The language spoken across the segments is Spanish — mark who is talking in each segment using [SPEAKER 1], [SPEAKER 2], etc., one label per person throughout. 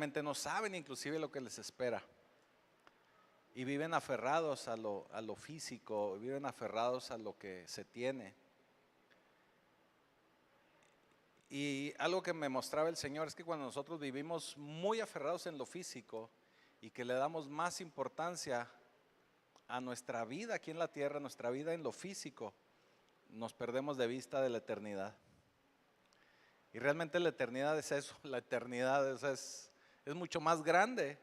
[SPEAKER 1] realmente no saben inclusive lo que les espera. Y viven aferrados a lo físico, viven aferrados a lo que se tiene. Y algo que me mostraba el Señor es que cuando nosotros vivimos muy aferrados en lo físico y que le damos más importancia a nuestra vida aquí en la tierra, nuestra vida en lo físico, nos perdemos de vista de la eternidad. Y realmente la eternidad es eso, la eternidad es mucho más grande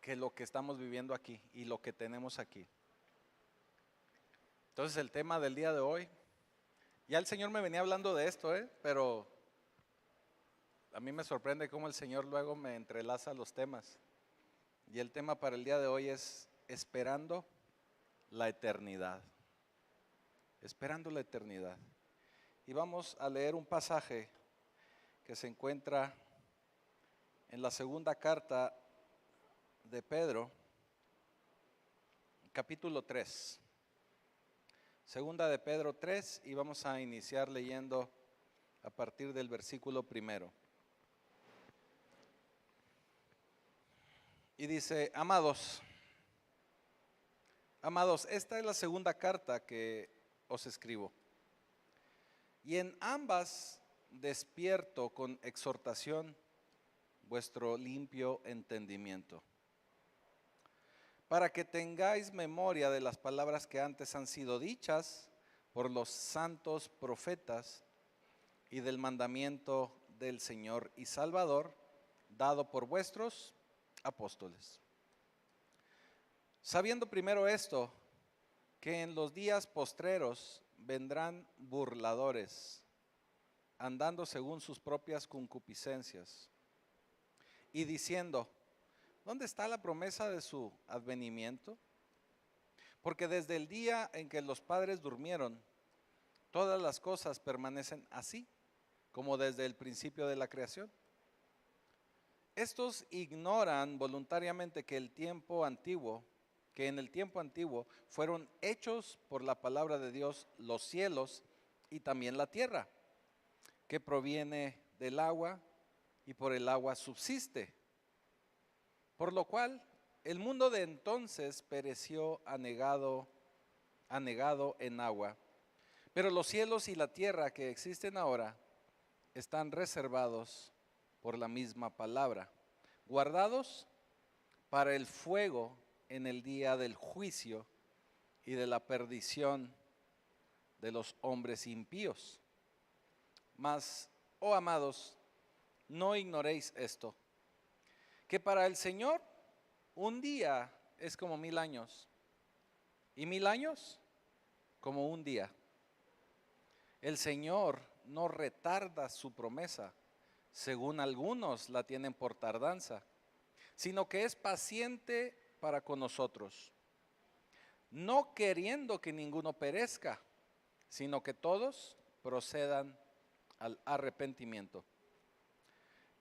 [SPEAKER 1] que lo que estamos viviendo aquí y lo que tenemos aquí. Entonces el tema del día de hoy, ya el Señor me venía hablando de esto, pero a mí me sorprende cómo el Señor luego me entrelaza los temas. Y el tema para el día de hoy es esperando la eternidad. Esperando la eternidad. Y vamos a leer un pasaje que se encuentra en la segunda carta de Pedro, capítulo 3. Segunda de Pedro 3, y vamos a iniciar leyendo a partir del versículo 1. Y dice: amados, esta es la segunda carta que os escribo. Y en ambas despierto con exhortación vuestro limpio entendimiento, para que tengáis memoria de las palabras que antes han sido dichas por los santos profetas y del mandamiento del Señor y Salvador dado por vuestros apóstoles. Sabiendo primero esto, que en los días postreros vendrán burladores, andando según sus propias concupiscencias, y diciendo: ¿dónde está la promesa de su advenimiento? Porque desde el día en que los padres durmieron, todas las cosas permanecen así, como desde el principio de la creación. Estos ignoran voluntariamente que en el tiempo antiguo fueron hechos por la palabra de Dios los cielos y también la tierra, que proviene del agua y por el agua subsiste. Por lo cual el mundo de entonces pereció anegado en agua, pero los cielos y la tierra que existen ahora están reservados por la misma palabra, guardados para el fuego en el día del juicio y de la perdición de los hombres impíos. Mas, oh amados, no ignoréis esto, que para el Señor un día es como 1000 años, y 1000 años como un día. El Señor no retarda su promesa, según algunos la tienen por tardanza, sino que es paciente para con nosotros, no queriendo que ninguno perezca, sino que todos procedan al arrepentimiento.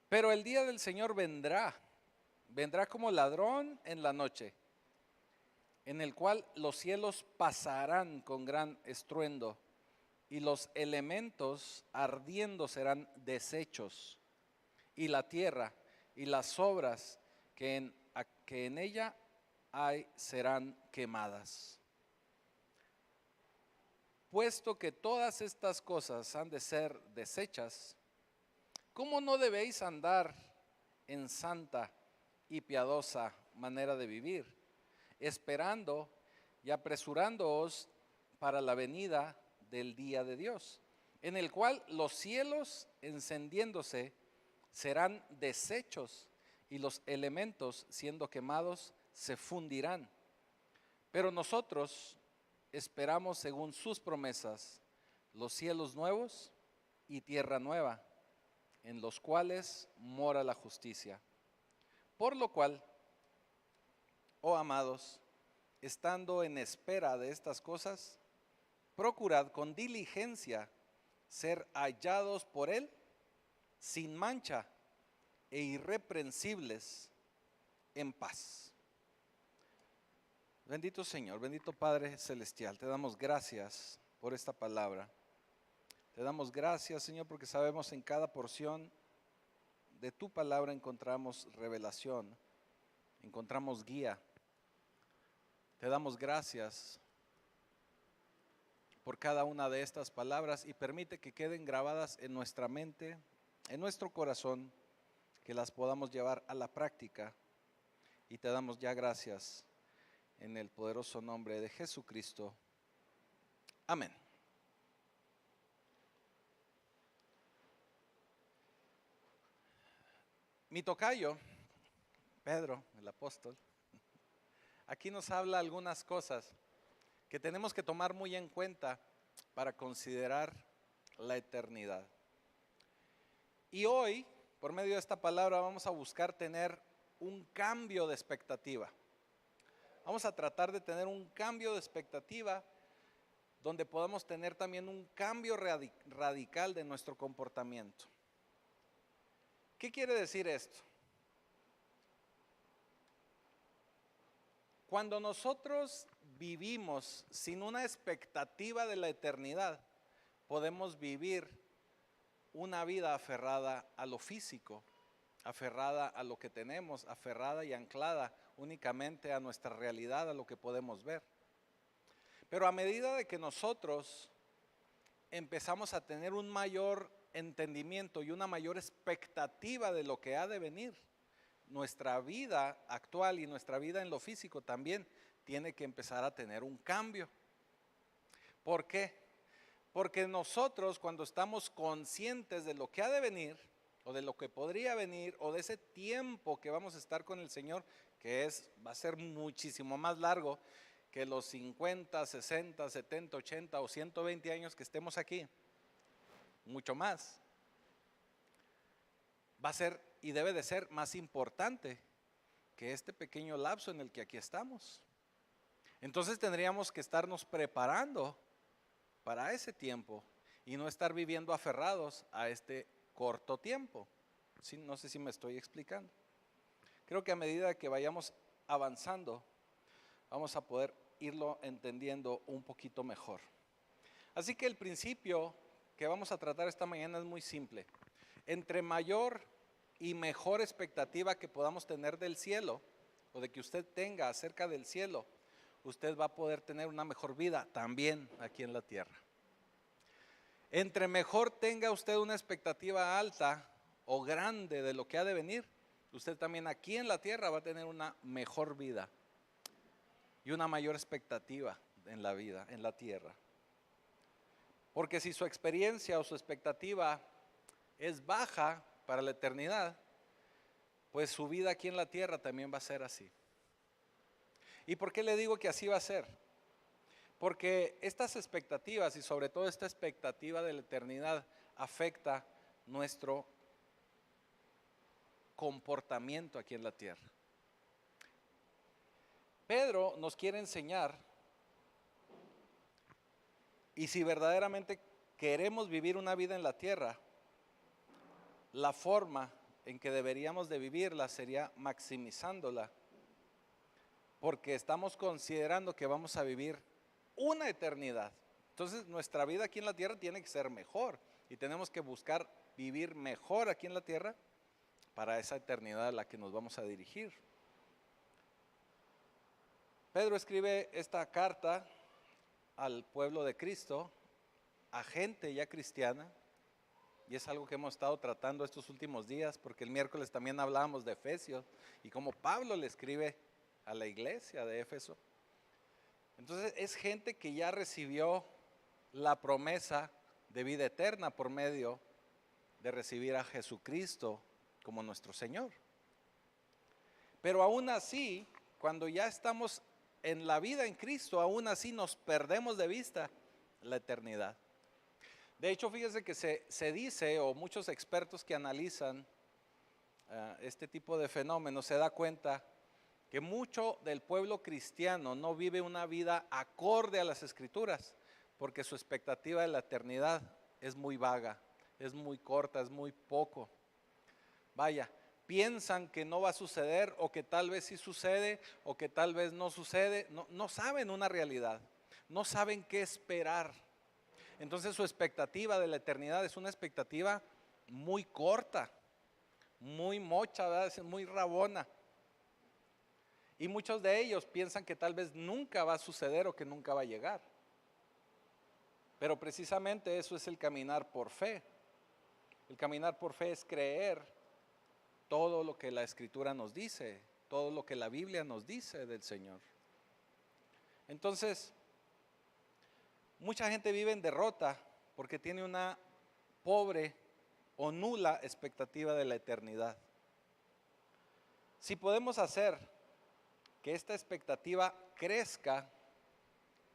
[SPEAKER 1] Pero el día del Señor vendrá como ladrón en la noche, en el cual los cielos pasarán con gran estruendo y los elementos ardiendo serán deshechos, y la tierra y las obras que en ella hay serán quemadas. Puesto que todas estas cosas han de ser deshechas, ¿cómo no debéis andar en santa y piadosa manera de vivir, esperando y apresurándoos para la venida del día de Dios, en el cual los cielos encendiéndose serán deshechos y los elementos siendo quemados se fundirán? Pero nosotros esperamos según sus promesas los cielos nuevos y tierra nueva, en los cuales mora la justicia. Por lo cual, oh amados, estando en espera de estas cosas, procurad con diligencia ser hallados por Él sin mancha e irreprensibles en paz. Bendito Señor, bendito Padre Celestial, te damos gracias por esta palabra. Te damos gracias, Señor, porque sabemos en cada porción de tu palabra encontramos revelación, encontramos guía. Te damos gracias por cada una de estas palabras y permite que queden grabadas en nuestra mente, en nuestro corazón, que las podamos llevar a la práctica. Y te damos ya gracias en el poderoso nombre de Jesucristo. Amén. Mi tocayo, Pedro, el apóstol, aquí nos habla algunas cosas que tenemos que tomar muy en cuenta para considerar la eternidad. Y hoy, por medio de esta palabra, vamos a buscar tener un cambio de expectativa. Vamos a tratar de tener un cambio de expectativa donde podamos tener también un cambio radical de nuestro comportamiento. ¿Qué quiere decir esto? Cuando nosotros vivimos sin una expectativa de la eternidad, podemos vivir una vida aferrada a lo físico, aferrada a lo que tenemos, aferrada y anclada únicamente a nuestra realidad, a lo que podemos ver. Pero a medida de que nosotros empezamos a tener un mayor entendimiento y una mayor expectativa de lo que ha de venir, nuestra vida actual y nuestra vida en lo físico también tiene que empezar a tener un cambio. ¿Por qué? Porque nosotros, cuando estamos conscientes de lo que ha de venir o de lo que podría venir o de ese tiempo que vamos a estar con el Señor, que va a ser muchísimo más largo que los 50, 60, 70, 80 o 120 años que estemos aquí, mucho más, va a ser y debe de ser más importante que este pequeño lapso en el que aquí estamos. Entonces tendríamos que estarnos preparando para ese tiempo y no estar viviendo aferrados a este corto tiempo. ¿Sí? No sé si me estoy explicando. Creo que a medida que vayamos avanzando, vamos a poder irlo entendiendo un poquito mejor. Así que el principio que vamos a tratar esta mañana es muy simple. Entre mayor y mejor expectativa que podamos tener del cielo, o de que usted tenga acerca del cielo, usted va a poder tener una mejor vida también aquí en la tierra. Entre mejor tenga usted una expectativa alta o grande de lo que ha de venir, usted también aquí en la tierra va a tener una mejor vida y una mayor expectativa en la vida, en la tierra. Porque si su experiencia o su expectativa es baja para la eternidad, pues su vida aquí en la tierra también va a ser así. ¿Y por qué le digo que así va a ser? Porque estas expectativas y sobre todo esta expectativa de la eternidad afecta nuestro comportamiento aquí en la tierra. Pedro nos quiere enseñar, y si verdaderamente queremos vivir una vida en la tierra, la forma en que deberíamos de vivirla sería maximizándola, porque estamos considerando que vamos a vivir una eternidad. Entonces nuestra vida aquí en la tierra tiene que ser mejor y tenemos que buscar vivir mejor aquí en la tierra para esa eternidad a la que nos vamos a dirigir. Pedro escribe esta carta al pueblo de Cristo, a gente ya cristiana, y es algo que hemos estado tratando estos últimos días, porque el miércoles también hablábamos de Efesios y cómo Pablo le escribe a la iglesia de Éfeso. Entonces es gente que ya recibió la promesa de vida eterna por medio de recibir a Jesucristo como nuestro Señor. Pero aún así, cuando ya estamos en la vida en Cristo, aún así nos perdemos de vista la eternidad. De hecho, fíjese que se dice, o muchos expertos que analizan este tipo de fenómenos se da cuenta que mucho del pueblo cristiano no vive una vida acorde a las Escrituras, porque su expectativa de la eternidad es muy vaga, es muy corta, es muy poco. Vaya, piensan que no va a suceder, o que tal vez sí sucede, o que tal vez no sucede. No saben una realidad, no saben qué esperar. Entonces su expectativa de la eternidad es una expectativa muy corta, muy mocha, ¿verdad? Es muy rabona. Y muchos de ellos piensan que tal vez nunca va a suceder o que nunca va a llegar. Pero precisamente eso es el caminar por fe. El caminar por fe es creer todo lo que la Escritura nos dice, todo lo que la Biblia nos dice del Señor. Entonces, mucha gente vive en derrota porque tiene una pobre o nula expectativa de la eternidad. Si podemos hacer que esta expectativa crezca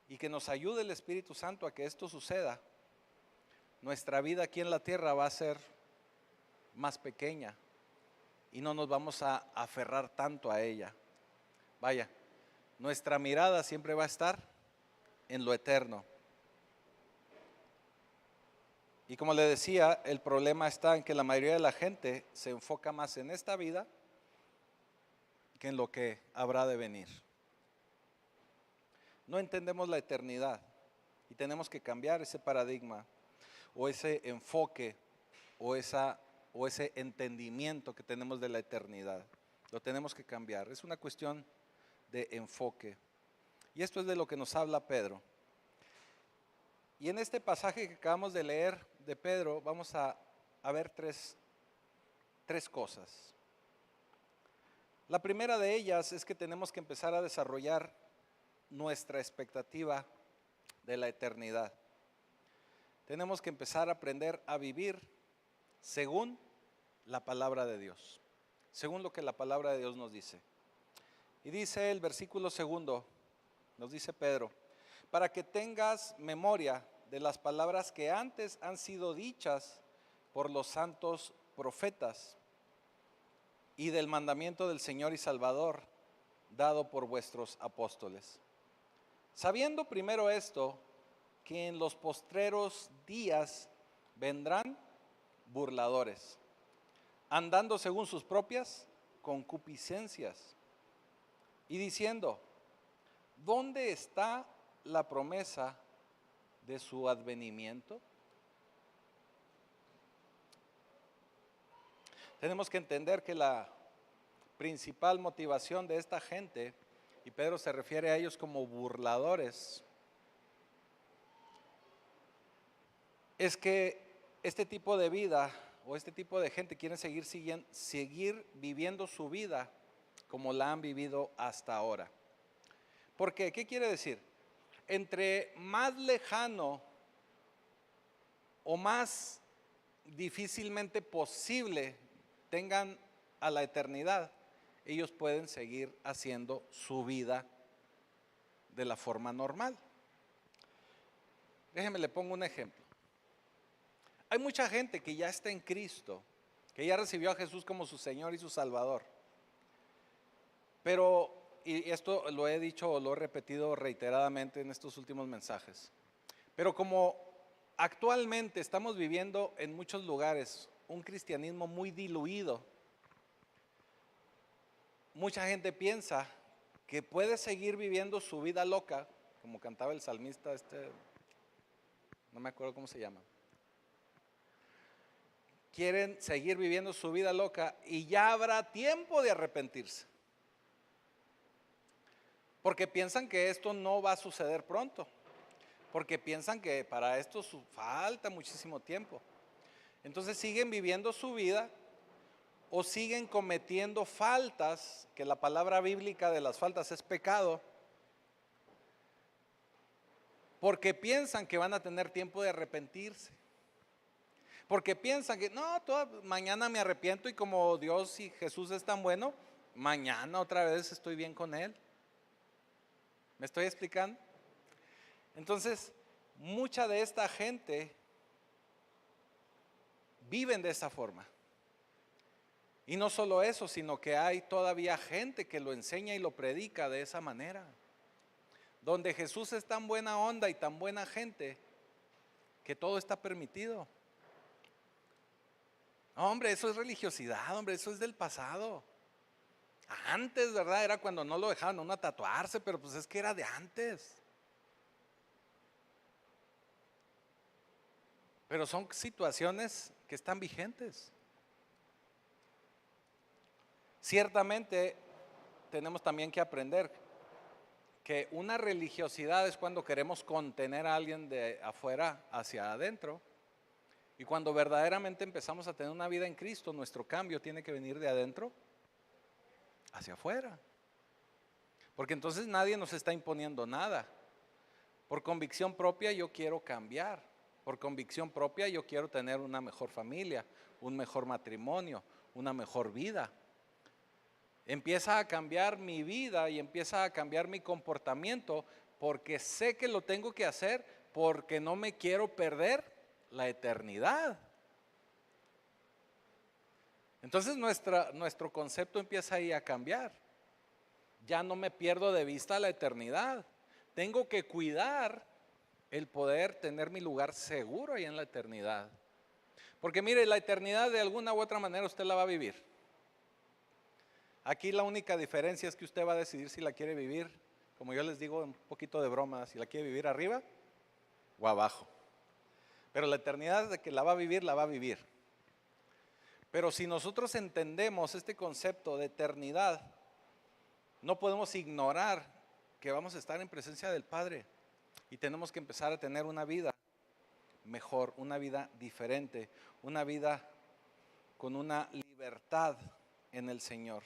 [SPEAKER 1] y que nos ayude el Espíritu Santo a que esto suceda, nuestra vida aquí en la tierra va a ser más pequeña y no nos vamos a aferrar tanto a ella. Vaya, nuestra mirada siempre va a estar en lo eterno. Y como le decía, el problema está en que la mayoría de la gente se enfoca más en esta vida que en lo que habrá de venir. No entendemos la eternidad y tenemos que cambiar ese paradigma o ese enfoque o ese entendimiento que tenemos de la eternidad. Lo tenemos que cambiar. Es una cuestión de enfoque. Y esto es de lo que nos habla Pedro. Y en este pasaje que acabamos de leer de Pedro vamos a ver tres cosas. La primera de ellas es que tenemos que empezar a desarrollar nuestra expectativa de la eternidad. Tenemos que empezar a aprender a vivir según la palabra de Dios, según lo que la palabra de Dios nos dice. Y dice el versículo segundo, nos dice Pedro, para que tengas memoria de las palabras que antes han sido dichas por los santos profetas y del mandamiento del Señor y Salvador dado por vuestros apóstoles. Sabiendo primero esto, que en los postreros días vendrán burladores, andando según sus propias concupiscencias, y diciendo, ¿dónde está la promesa de su advenimiento? Tenemos que entender que la principal motivación de esta gente, y Pedro se refiere a ellos como burladores, es que este tipo de vida o este tipo de gente quiere seguir viviendo su vida como la han vivido hasta ahora. ¿Por qué? ¿Qué quiere decir? Entre más lejano o más difícilmente posible tengan a la eternidad, ellos pueden seguir haciendo su vida de la forma normal. Déjenme le pongo un ejemplo. Hay mucha gente que ya está en Cristo, que ya recibió a Jesús como su Señor y su Salvador. Pero, y esto lo he dicho o lo he repetido reiteradamente en estos últimos mensajes, pero como actualmente estamos viviendo en muchos lugares un cristianismo muy diluido, mucha gente piensa que puede seguir viviendo su vida loca, como cantaba el salmista no me acuerdo cómo se llama. Quieren seguir viviendo su vida loca y ya habrá tiempo de arrepentirse. Porque piensan que esto no va a suceder pronto. Porque piensan que para esto falta muchísimo tiempo. Entonces siguen viviendo su vida o siguen cometiendo faltas, que la palabra bíblica de las faltas es pecado, porque piensan que van a tener tiempo de arrepentirse. Porque piensan que no, mañana me arrepiento y como Dios y Jesús es tan bueno, mañana otra vez estoy bien con Él. ¿Me estoy explicando? Entonces, mucha de esta gente viven de esa forma. Y no solo eso, sino que hay todavía gente que lo enseña y lo predica de esa manera. Donde Jesús es tan buena onda y tan buena gente que todo está permitido. No, hombre, eso es religiosidad, hombre, eso es del pasado. Antes, ¿verdad? Era cuando no lo dejaban a uno tatuarse, pero pues es que era de antes. Pero son situaciones que están vigentes. Ciertamente tenemos también que aprender que una religiosidad es cuando queremos contener a alguien de afuera hacia adentro. Y cuando verdaderamente empezamos a tener una vida en Cristo, nuestro cambio tiene que venir de adentro hacia afuera. Porque entonces nadie nos está imponiendo nada. Por convicción propia yo quiero cambiar. Por convicción propia yo quiero tener una mejor familia, un mejor matrimonio, una mejor vida. Empieza a cambiar mi vida y empieza a cambiar mi comportamiento porque sé que lo tengo que hacer porque no me quiero perder la eternidad. Entonces nuestro concepto empieza ahí a cambiar. Ya no me pierdo de vista la eternidad. Tengo que cuidar el poder tener mi lugar seguro ahí en la eternidad. Porque mire, la eternidad de alguna u otra manera usted la va a vivir. Aquí la única diferencia es que usted va a decidir si la quiere vivir, como yo les digo un poquito de broma, si la quiere vivir arriba o abajo. Pero la eternidad de que la va a vivir, la va a vivir. Pero si nosotros entendemos este concepto de eternidad, no podemos ignorar que vamos a estar en presencia del Padre y tenemos que empezar a tener una vida mejor, una vida diferente, una vida con una libertad en el Señor.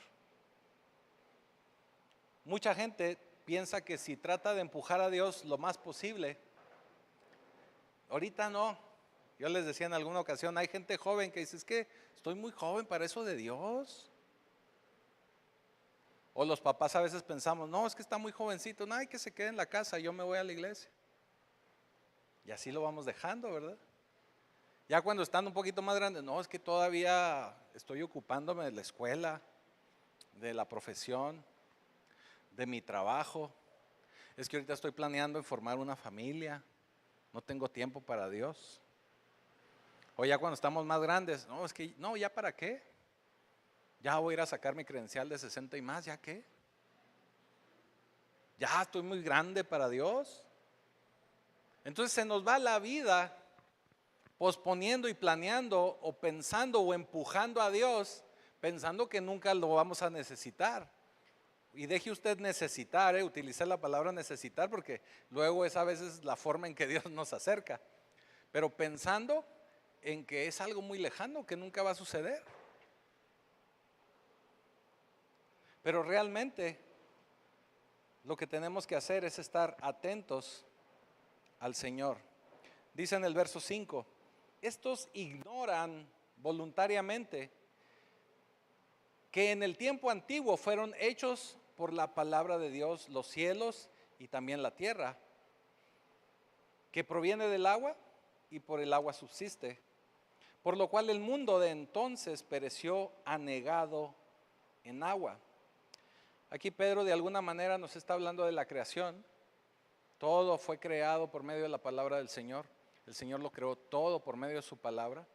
[SPEAKER 1] Mucha gente piensa que si trata de empujar a Dios lo más posible, ahorita no. Yo les decía en alguna ocasión, hay gente joven que dice, es que estoy muy joven para eso de Dios. O los papás a veces pensamos, no, es que está muy jovencito, no, hay que se quede en la casa, yo me voy a la iglesia. Y así lo vamos dejando, ¿verdad? Ya cuando están un poquito más grandes, no, es que todavía estoy ocupándome de la escuela, de la profesión, de mi trabajo. Es que ahorita estoy planeando en formar una familia, no tengo tiempo para Dios. O ya cuando estamos más grandes, no, es que, no, ¿ya para qué? Ya voy a ir a sacar mi credencial de 60 y más, ¿ya qué? Ya estoy muy grande para Dios. Entonces se nos va la vida posponiendo y planeando o pensando o empujando a Dios, pensando que nunca lo vamos a necesitar. Y deje usted necesitar, utilizar la palabra necesitar, porque luego es a veces la forma en que Dios nos acerca. Pero pensando en que es algo muy lejano, que nunca va a suceder. Pero realmente lo que tenemos que hacer es estar atentos al Señor. Dice en el verso 5, estos ignoran voluntariamente que en el tiempo antiguo fueron hechos por la palabra de Dios los cielos y también la tierra, que proviene del agua y por el agua subsiste, por lo cual el mundo de entonces pereció anegado en agua. Aquí Pedro de alguna manera nos está hablando de la creación. Todo fue creado por medio de la palabra del Señor. El Señor lo creó todo por medio de su palabra.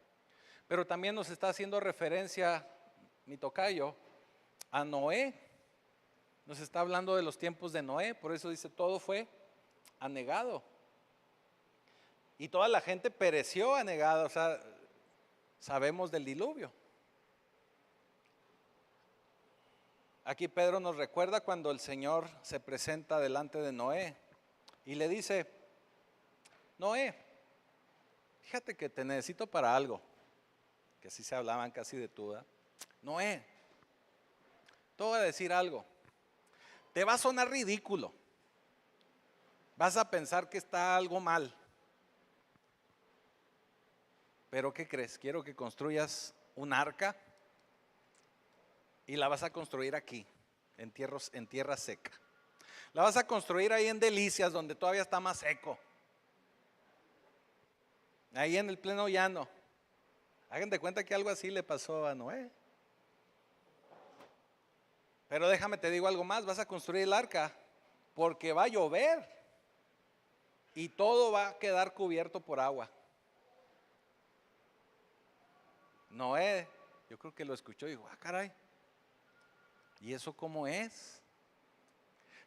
[SPEAKER 1] Pero también nos está haciendo referencia, mi tocayo, a Noé. Nos está hablando de los tiempos de Noé. Por eso dice, todo fue anegado. Y toda la gente pereció anegada. O sea, sabemos del diluvio. Aquí Pedro nos recuerda cuando el Señor se presenta delante de Noé y le dice, Noé, fíjate que te necesito para algo, que así se hablaban casi de tú, ¿verdad? Noé, te voy a decir algo, te va a sonar ridículo, vas a pensar que está algo mal, pero ¿qué crees? Quiero que construyas un arca y la vas a construir aquí, en tierra seca. La vas a construir ahí en Delicias, donde todavía está más seco. Ahí en el pleno llano. Hagan de cuenta que algo así le pasó a Noé. Pero déjame te digo algo más, vas a construir el arca porque va a llover y todo va a quedar cubierto por agua. Noé, yo creo que lo escuchó y dijo, caray, ¿y eso cómo es?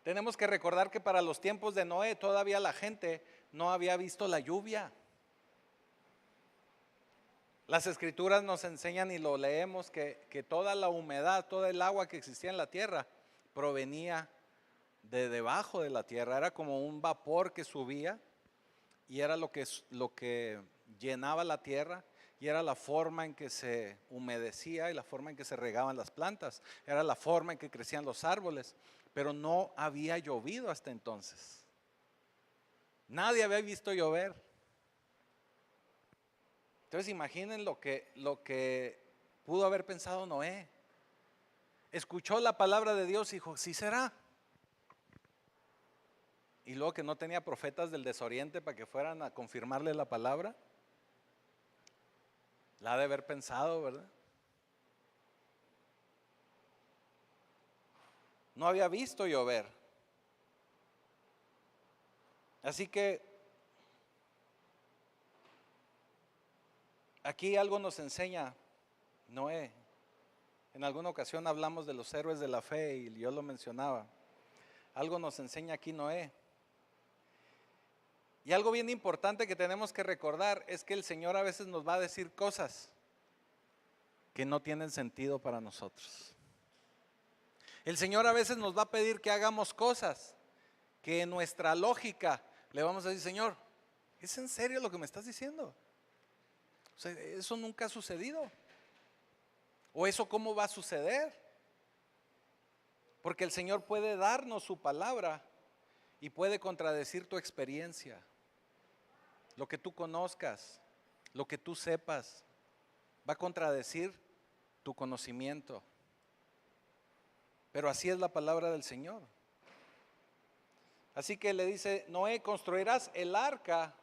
[SPEAKER 1] Tenemos que recordar que para los tiempos de Noé todavía la gente no había visto la lluvia. Las escrituras nos enseñan y lo leemos que toda la humedad, toda el agua que existía en la tierra provenía de debajo de la tierra. Era como un vapor que subía y era lo que llenaba la tierra, y era la forma en que se humedecía y la forma en que se regaban las plantas. Era la forma en que crecían los árboles, pero no había llovido hasta entonces. Nadie había visto llover. Entonces imaginen lo que pudo haber pensado Noé. Escuchó la palabra de Dios y dijo, sí será. Y luego que no tenía profetas del desoriente para que fueran a confirmarle la palabra. La ha de haber pensado, ¿verdad? No había visto llover. Así que aquí algo nos enseña Noé. En alguna ocasión hablamos de los héroes de la fe y yo lo mencionaba. Algo nos enseña aquí Noé. Y algo bien importante que tenemos que recordar es que el Señor a veces nos va a decir cosas que no tienen sentido para nosotros. El Señor a veces nos va a pedir que hagamos cosas que en nuestra lógica le vamos a decir, Señor, ¿es en serio lo que me estás diciendo? O sea, eso nunca ha sucedido. ¿O eso cómo va a suceder? Porque el Señor puede darnos su palabra y puede contradecir tu experiencia, lo que tú conozcas, lo que tú sepas, va a contradecir tu conocimiento. Pero así es la palabra del Señor. Así que le dice, Noé, construirás el arca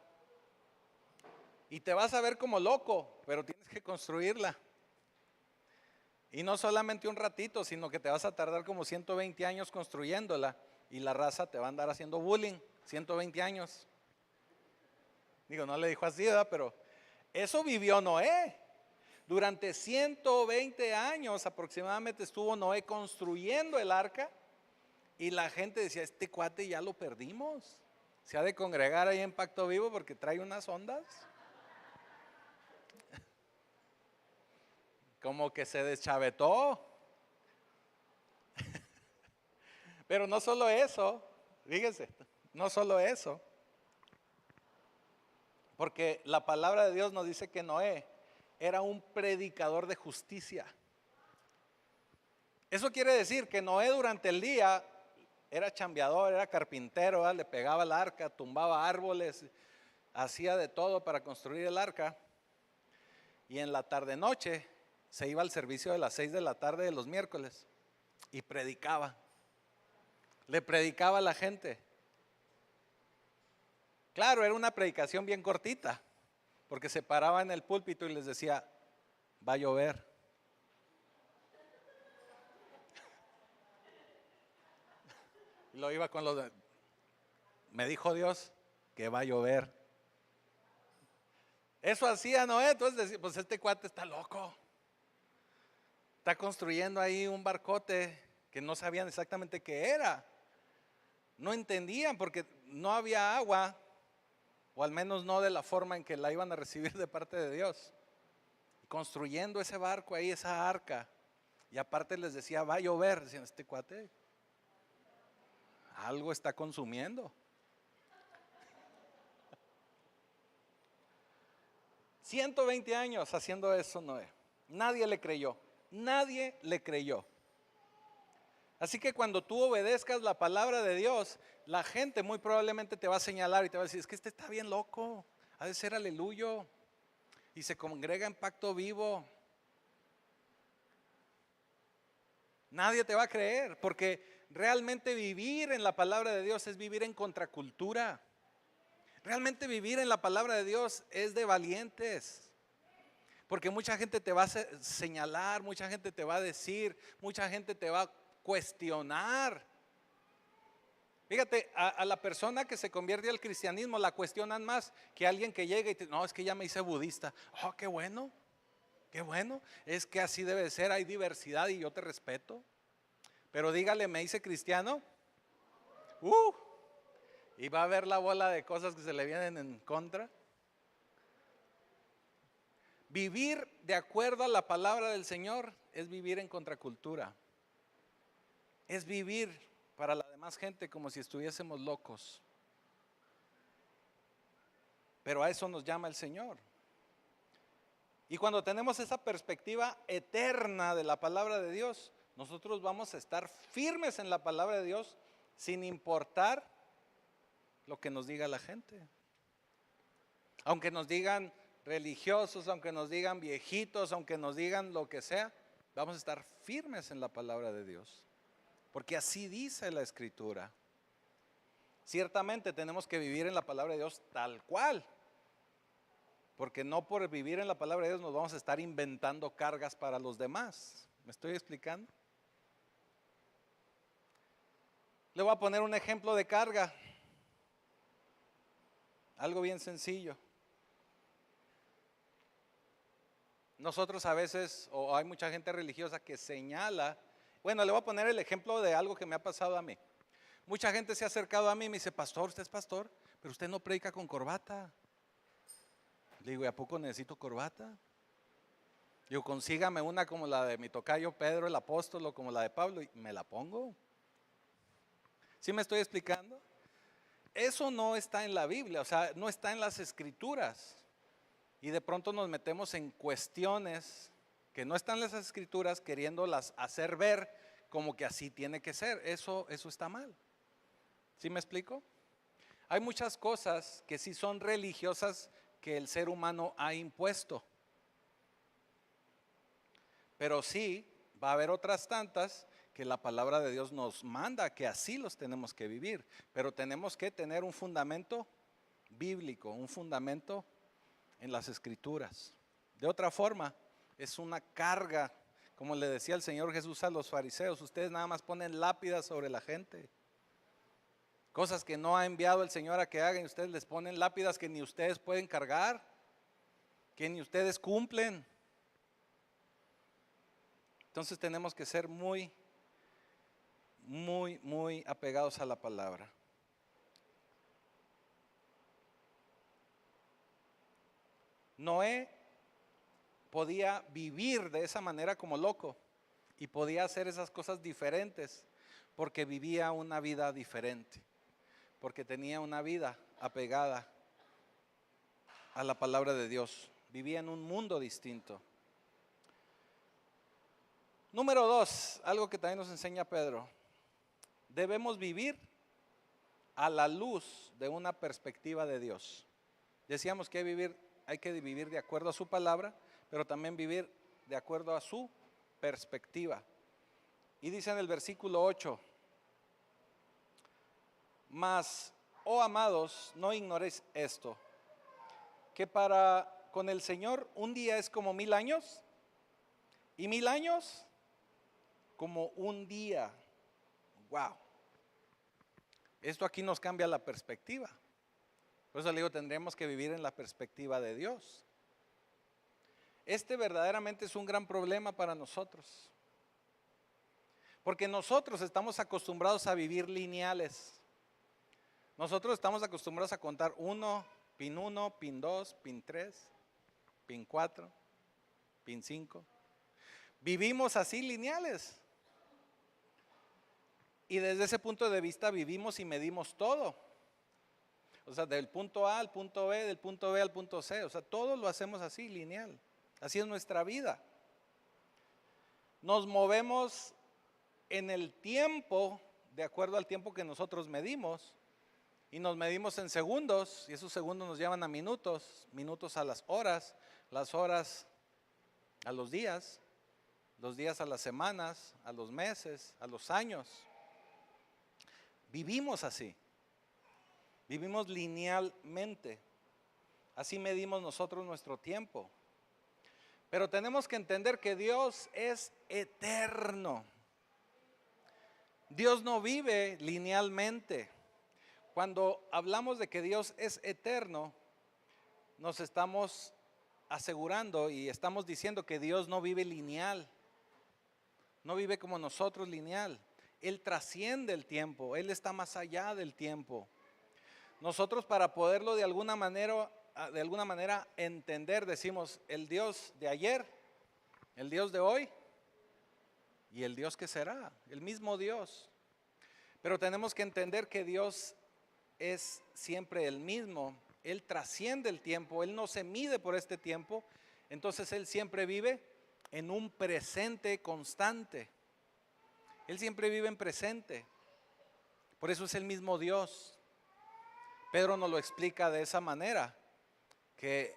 [SPEAKER 1] y te vas a ver como loco, pero tienes que construirla. Y no solamente un ratito, sino que te vas a tardar como 120 años construyéndola y la raza te va a andar haciendo bullying, 120 años. Digo, no le dijo así, ¿verdad? Pero eso vivió Noé. Durante 120 años aproximadamente estuvo Noé construyendo el arca y la gente decía, este cuate ya lo perdimos. Se ha de congregar ahí en Pacto Vivo porque trae unas ondas. Como que se deschavetó. Pero no solo eso, fíjense, no solo eso. Porque la palabra de Dios nos dice que Noé era un predicador de justicia. Eso quiere decir que Noé durante el día era chambeador, era carpintero, ¿verdad? Le pegaba el arca, tumbaba árboles, hacía de todo para construir el arca. Y en la tarde noche se iba al servicio de las 6 de la tarde de los miércoles y predicaba. Le predicaba a la gente. Claro, era una predicación bien cortita, porque se paraba en el púlpito y les decía, va a llover. Y lo iba con me dijo Dios que va a llover. Eso hacía Noé, entonces decía, pues este cuate está loco. Está construyendo ahí un barcote que no sabían exactamente qué era. No entendían porque no había agua, o al menos no de la forma en que la iban a recibir de parte de Dios. Construyendo ese barco ahí, esa arca. Y aparte les decía, va a llover. Decían, este cuate algo está consumiendo. 120 años haciendo eso Noé. Nadie le creyó. Nadie le creyó. Así que cuando tú obedezcas la palabra de Dios, la gente muy probablemente te va a señalar y te va a decir, es que este está bien loco, ha de ser aleluyo, y se congrega en Pacto Vivo. Nadie te va a creer, porque realmente vivir en la palabra de Dios es vivir en contracultura. Realmente vivir en la palabra de Dios es de valientes. Porque mucha gente te va a señalar, mucha gente te va a decir, mucha gente te va a cuestionar. Fíjate, a la persona que se convierte al cristianismo la cuestionan más que alguien que llega y te, no, es que ya me hice budista. Oh, qué bueno, es que así debe ser, hay diversidad y yo te respeto. Pero dígale, me hice cristiano, y va a ver la bola de cosas que se le vienen en contra. Vivir de acuerdo a la palabra del Señor es vivir en contracultura. Es vivir para la demás gente como si estuviésemos locos. Pero a eso nos llama el Señor. Y cuando tenemos esa perspectiva eterna de la palabra de Dios, nosotros vamos a estar firmes en la palabra de Dios sin importar lo que nos diga la gente. Aunque nos digan religiosos, aunque nos digan viejitos, aunque nos digan lo que sea, vamos a estar firmes en la palabra de Dios. Porque así dice la Escritura. Ciertamente tenemos que vivir en la palabra de Dios tal cual. Porque no por vivir en la palabra de Dios nos vamos a estar inventando cargas para los demás. ¿Me estoy explicando? Le voy a poner un ejemplo de carga. Algo bien sencillo. Nosotros a veces, o hay mucha gente religiosa que señala, bueno, le voy a poner el ejemplo de algo que me ha pasado a mí. Mucha gente se ha acercado a mí y me dice, pastor, usted es pastor, pero usted no predica con corbata. Le digo, ¿y a poco necesito corbata? Digo, consígame una como la de mi tocayo Pedro el apóstol o como la de Pablo y me la pongo. ¿Sí me estoy explicando? Eso no está en la Biblia, o sea, no está en las Escrituras. Y de pronto nos metemos en cuestiones que no están en las Escrituras, queriéndolas hacer ver como que así tiene que ser. Eso está mal. ¿Sí me explico? Hay muchas cosas que sí son religiosas que el ser humano ha impuesto. Pero sí va a haber otras tantas que la palabra de Dios nos manda que así los tenemos que vivir. Pero tenemos que tener un fundamento bíblico, un fundamento en las Escrituras. De otra forma, es una carga, como le decía el Señor Jesús a los fariseos, ustedes nada más ponen lápidas sobre la gente. Cosas que no ha enviado el Señor a que hagan, y ustedes les ponen lápidas que ni ustedes pueden cargar, que ni ustedes cumplen. Entonces tenemos que ser muy apegados a la palabra. Noé podía vivir de esa manera como loco y podía hacer esas cosas diferentes porque vivía una vida diferente, porque tenía una vida apegada a la palabra de Dios, vivía en un mundo distinto. Número 2, algo que también nos enseña Pedro, debemos vivir a la luz de una perspectiva de Dios. Decíamos que hay que vivir de acuerdo a su palabra, pero también vivir de acuerdo a su perspectiva. Y dice en el versículo 8, mas, oh amados, no ignoréis esto, que con el Señor un día es como 1000 años, y 1000 años como un día. Wow. Esto aquí nos cambia la perspectiva. Por eso le digo, tendremos que vivir en la perspectiva de Dios. Este verdaderamente es un gran problema para nosotros. Porque nosotros estamos acostumbrados a vivir lineales. Nosotros estamos acostumbrados a contar pin 1, pin 2, pin 3, pin 4, pin 5. Vivimos así lineales. Y desde ese punto de vista vivimos y medimos todo. O sea, del punto A al punto B, del punto B al punto C. O sea, todo lo hacemos así, lineal. Así es nuestra vida. Nos movemos en el tiempo, de acuerdo al tiempo que nosotros medimos. Y nos medimos en segundos, y esos segundos nos llevan a minutos, minutos a las horas a los días a las semanas, a los meses, a los años. Vivimos así. Vivimos linealmente. Así medimos nosotros nuestro tiempo. Pero tenemos que entender que Dios es eterno. Dios no vive linealmente. Cuando hablamos de que Dios es eterno, nos estamos asegurando y estamos diciendo que Dios no vive lineal. No vive como nosotros lineal. Él trasciende el tiempo. Él está más allá del tiempo. Nosotros, para poderlo de alguna manera de alguna manera entender, decimos, el Dios de ayer, el Dios de hoy y el Dios que será, el mismo Dios. Pero tenemos que entender que Dios es siempre el mismo. Él trasciende el tiempo, Él no se mide por este tiempo, entonces Él siempre vive en un presente constante. Él siempre vive en presente, por eso es el mismo Dios. Pedro nos lo explica de esa manera, que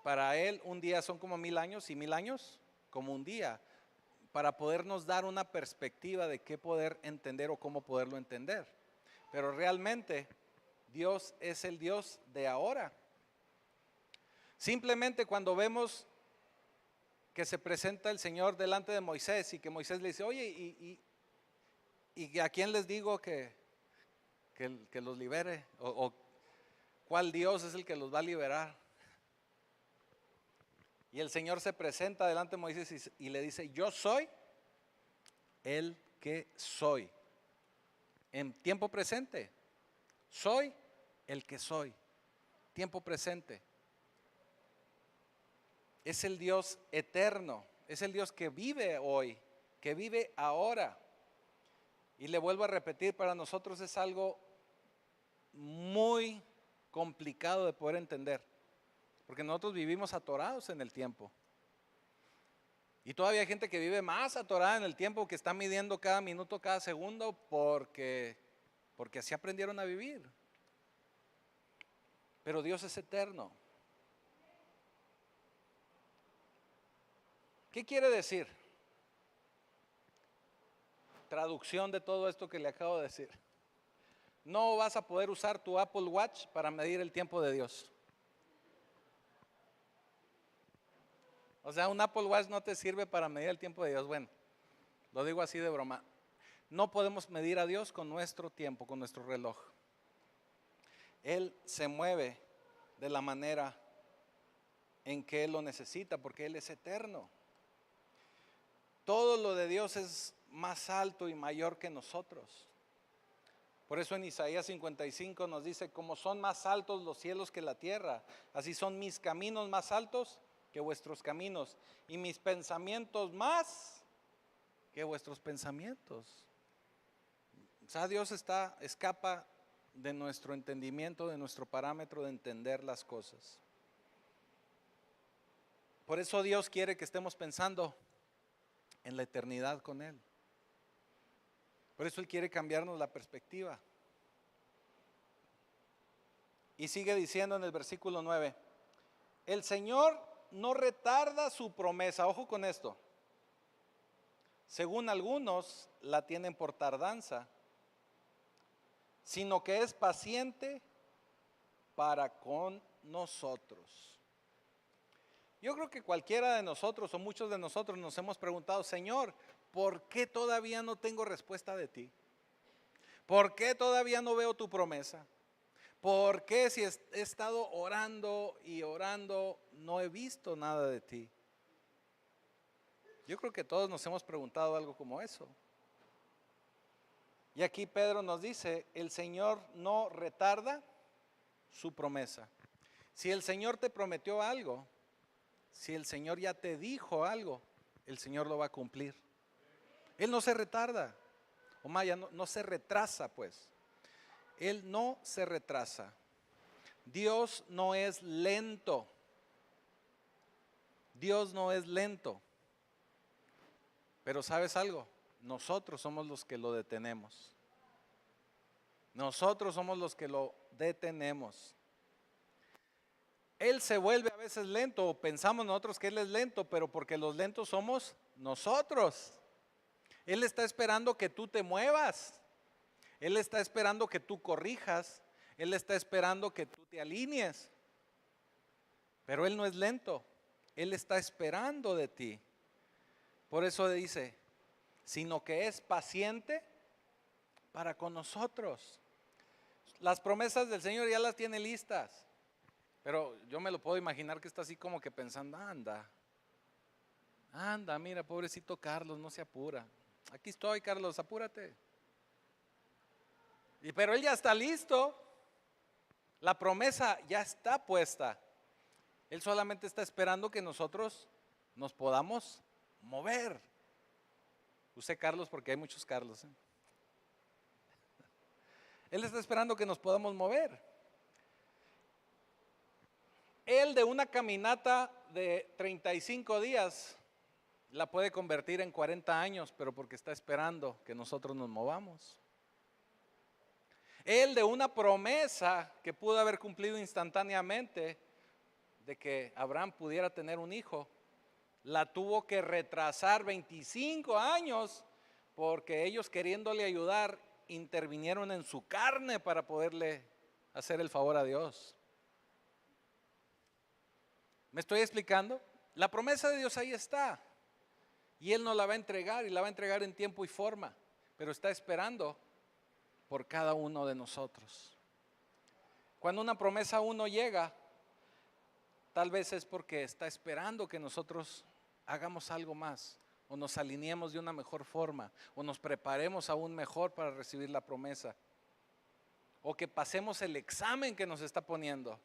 [SPEAKER 1] para Él un día son como 1000 años y 1000 años como un día, para podernos dar una perspectiva de qué poder entender o cómo poderlo entender. Pero realmente Dios es el Dios de ahora. Simplemente cuando vemos que se presenta el Señor delante de Moisés y que Moisés le dice, oye, ¿y a quién les digo que los libere? O ¿cuál Dios es el que los va a liberar? Y el Señor se presenta delante de Moisés y le dice, yo soy el que soy. En tiempo presente, soy el que soy. Tiempo presente. Es el Dios eterno, es el Dios que vive hoy, que vive ahora. Y le vuelvo a repetir, para nosotros es algo muy complicado de poder entender, porque nosotros vivimos atorados en el tiempo. Y todavía hay gente que vive más atorada en el tiempo, que está midiendo cada minuto, cada segundo, porque así aprendieron a vivir. Pero Dios es eterno. ¿Qué quiere decir? Traducción de todo esto que le acabo de decir. No vas a poder usar tu Apple Watch para medir el tiempo de Dios. O sea, un Apple Watch no te sirve para medir el tiempo de Dios. Bueno, lo digo así de broma. No podemos medir a Dios con nuestro tiempo, con nuestro reloj. Él se mueve de la manera en que Él lo necesita, porque Él es eterno. Todo lo de Dios es más alto y mayor que nosotros. Por eso en Isaías 55 nos dice, como son más altos los cielos que la tierra, así son mis caminos más altos que vuestros caminos, y mis pensamientos más que vuestros pensamientos. O sea, Dios escapa de nuestro entendimiento, de nuestro parámetro de entender las cosas. Por eso Dios quiere que estemos pensando en la eternidad con Él. Por eso Él quiere cambiarnos la perspectiva. Y sigue diciendo en el versículo 9, el Señor no retarda su promesa, ojo con esto, según algunos la tienen por tardanza, sino que es paciente para con nosotros. Yo creo que cualquiera de nosotros o muchos de nosotros nos hemos preguntado, Señor, ¿por qué todavía no tengo respuesta de ti? ¿Por qué todavía no veo tu promesa? ¿Por qué si he estado orando y orando no he visto nada de ti? Yo creo que todos nos hemos preguntado algo como eso. Y aquí Pedro nos dice, el Señor no retarda su promesa. Si el Señor te prometió algo, si el Señor ya te dijo algo, el Señor lo va a cumplir. Él no se retarda, o Maya, no se retrasa pues. Él no se retrasa. Dios no es lento. Dios no es lento. Pero ¿sabes algo? Nosotros somos los que lo detenemos. Nosotros somos los que lo detenemos. Él se vuelve a veces lento, o pensamos nosotros que Él es lento, pero porque los lentos somos nosotros. Él está esperando que tú te muevas. Él está esperando que tú corrijas. Él está esperando que tú te alinees. Pero Él no es lento. Él está esperando de ti. Por eso dice, sino que es paciente para con nosotros. Las promesas del Señor ya las tiene listas. Pero yo me lo puedo imaginar que está así como que pensando, anda, mira, pobrecito Carlos, no se apura. Aquí estoy, Carlos, apúrate. Pero él ya está listo. La promesa ya está puesta. Él solamente está esperando que nosotros nos podamos mover. Use Carlos porque hay muchos Carlos. Él está esperando que nos podamos mover. Él de una caminata de 35 días la puede convertir en 40 años, pero porque está esperando que nosotros nos movamos. Él de una promesa que pudo haber cumplido instantáneamente de que Abraham pudiera tener un hijo, la tuvo que retrasar 25 años porque ellos, queriéndole ayudar, intervinieron en su carne para poderle hacer el favor a Dios. ¿Me estoy explicando? La promesa de Dios ahí está y Él nos la va a entregar, y la va a entregar en tiempo y forma, pero está esperando por cada uno de nosotros. Cuando una promesa a uno llega, tal vez es porque está esperando que nosotros hagamos algo más, o nos alineemos de una mejor forma, o nos preparemos aún mejor para recibir la promesa, o que pasemos el examen que nos está poniendo.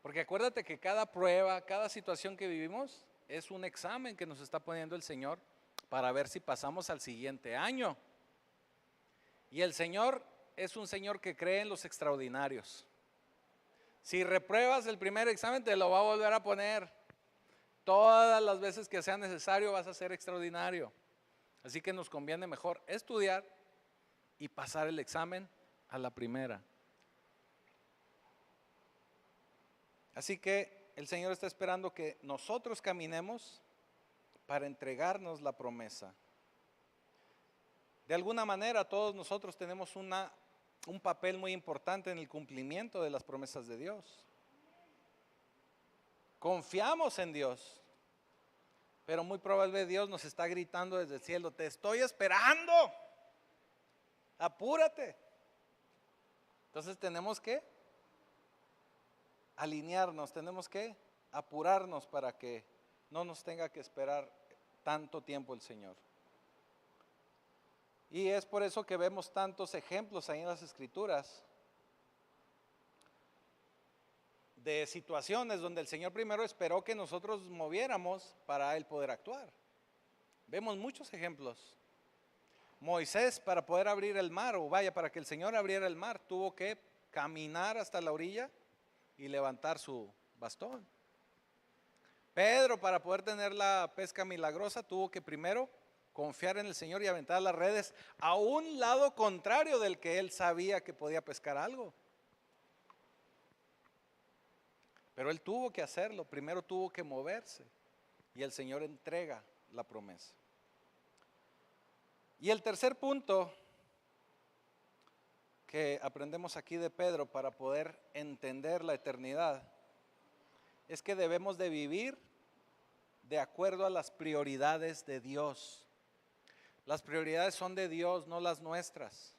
[SPEAKER 1] Porque acuérdate que cada prueba, cada situación que vivimos es un examen que nos está poniendo el Señor para ver si pasamos al siguiente año. Y el Señor es un Señor que cree en los extraordinarios. Si repruebas el primer examen, te lo va a volver a poner. Todas las veces que sea necesario vas a ser extraordinario. Así que nos conviene mejor estudiar y pasar el examen a la primera. Así que el Señor está esperando que nosotros caminemos para entregarnos la promesa. De alguna manera todos nosotros tenemos un papel muy importante en el cumplimiento de las promesas de Dios. Confiamos en Dios, pero muy probablemente Dios nos está gritando desde el cielo: te estoy esperando, apúrate. Entonces tenemos que alinearnos, tenemos que apurarnos para que no nos tenga que esperar tanto tiempo el Señor. Y es por eso que vemos tantos ejemplos ahí en las Escrituras de situaciones donde el Señor primero esperó que nosotros moviéramos para Él poder actuar. Vemos muchos ejemplos. Moisés, para poder abrir el mar, para que el Señor abriera el mar, tuvo que caminar hasta la orilla y levantar su bastón. Pedro, para poder tener la pesca milagrosa, tuvo que primero confiar en el Señor y aventar las redes a un lado contrario del que él sabía que podía pescar algo. Pero él tuvo que hacerlo, primero tuvo que moverse, y el Señor entrega la promesa. Y el tercer punto que aprendemos aquí de Pedro para poder entender la eternidad es que debemos de vivir de acuerdo a las prioridades de Dios. Las prioridades son de Dios, no las nuestras.